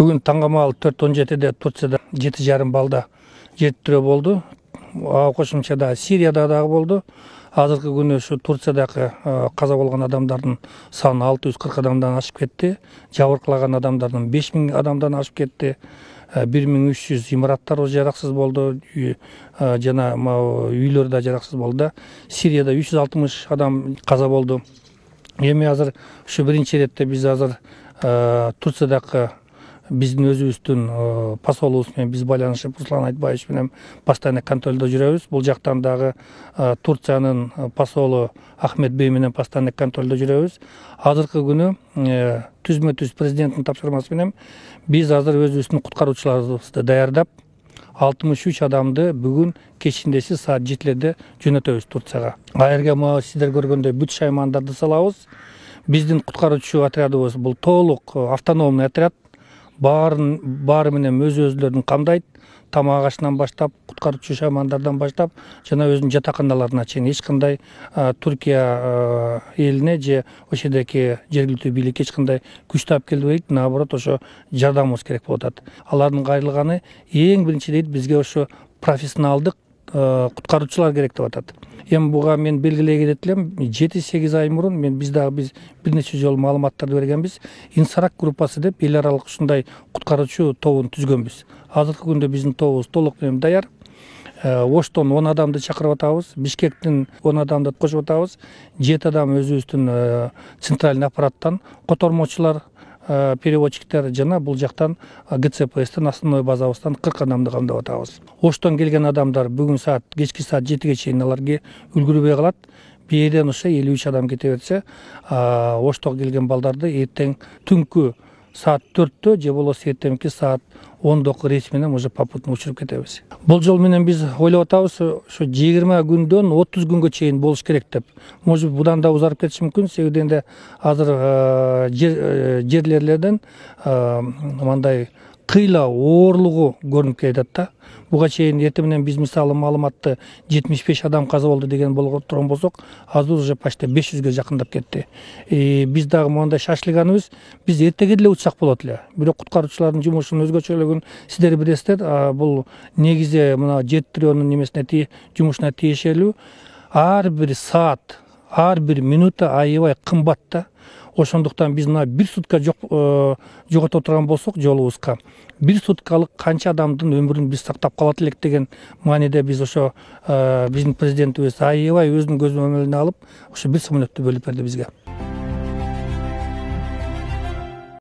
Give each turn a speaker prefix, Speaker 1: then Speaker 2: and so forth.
Speaker 1: Бүгін таңғамал 4:17-де Турцияда 7,5 балда жертөлөө болду. Кошумчада Сирияда дагы болду. Азыркы күнү ушу Турциядагы каза болгон адамдардын саны 640 адамдан ашып кетти. Жабыркалаган адамдардын 5000 адамдан ашып кетти. 1300 имараттар жараксыз болду. Жана үйлөр да жараксыз болду. Сирияда 360 адам каза болду. Эми азыр ушу биринчи иретте биз азыр Турциядагы биздин өзүбүздүн посолубуз менен биз байланышып, Руслан Айтбаевич менен постоянно контролдо жүрөбүз. Бул жактан дагы Турциянын посолу Ахмет Бей менен постоянно контролдо жүрөбүз. Азыркы күнү түзмө-түз президенттин тапшырмасы менен биз азыр өзүбүздүн куткаруучуларыбызды даярдап, 63 адамды бүгүн кечиндеси саат 7-лерде жөнөтөбүз Турцияга. Айырга сиздер көргөндөй бүт шаймандарды салабыз. Биздин куткаруучу отрядыбыз бул толук автономный отряд. Баары менен өзүлөрүн камдайт. Тамак ашынан баштап, куткаруучу шаймандардан баштап, жана өзүнүн жатаканаларына чейин эч кандай Түркия элине же ошол жердеги жергиликтүү бийликке эч кандай күч таап келбейт, наоборот ошо жардамыбыз керек болуп атат. Алардын кайрылганы эң биринчи дейт бизге ошо профессионалдык куткаруучулар керек деп атат. Эми буга мен белгилей кетет элем, 7-8 ай мурун биз бир нече жолу маалыматтарды бергенбиз. Инсарак группасы деп эл аралык ушундай куткаруучу тобун түзгөнбүз. Азыркы күндө биздин тобубуз толук менен даяр. Оштон 10 адамды чакырып атабыз, Бишкектин 10 адамды кошуп атабыз. 7 адам өзүбүздүн центральный аппараттан, котормочулар, переводчиктер жана бул жактан ГЦПСтин основной базабыздан 40 адамды камдап атабыз. Оштон келген адамдар бүгүн кечки саат 7-ге чейин аларга үлгүрбөй калат. Бирден ошо 53 адам кете берсе, Оштого келген балдарды эртең түнкү саат 4-тө же болбосо эртеңки саат 10-догу рейс менен уже попутно учуруп кетебиз. Бул жол менен биз ойлоп атабыз, ошо 20 күндөн 30 күнгө чейин болуш керек деп. Может будан да узарып кетиши мүмкүн, себебинде азыр жерлерлерден мындай кыйла оорлугу көрүнүп келет да. Буга чейин эртең менен биз мисалы маалыматты 75 адам каза болду деген болгон турган болсок, азыр уже почти 500ге жакындап кетти. Биз дагы мондай шашылганыбыз, биз эртеге деле учсак болот эле. Бирок куткаруучулардын жумушунун өзгөчөлүгүн сиздер билесиздер. Бул негизи мына жеттирөөнүн немесине жумушуна тиешелүү. Ар бир саат, ар бир минута аябай кымбат да. Ошондуктан биз мына 1 сутка жогото турган болсок жолубузга 1 суткалык канча адамдын өмүрүн биз сактап калат элек деген мааниде биз ошо биздин президентибиз аябай өзүнүн көзөмөлүнө алып ошо бир самолетту бөлүп берди бизге.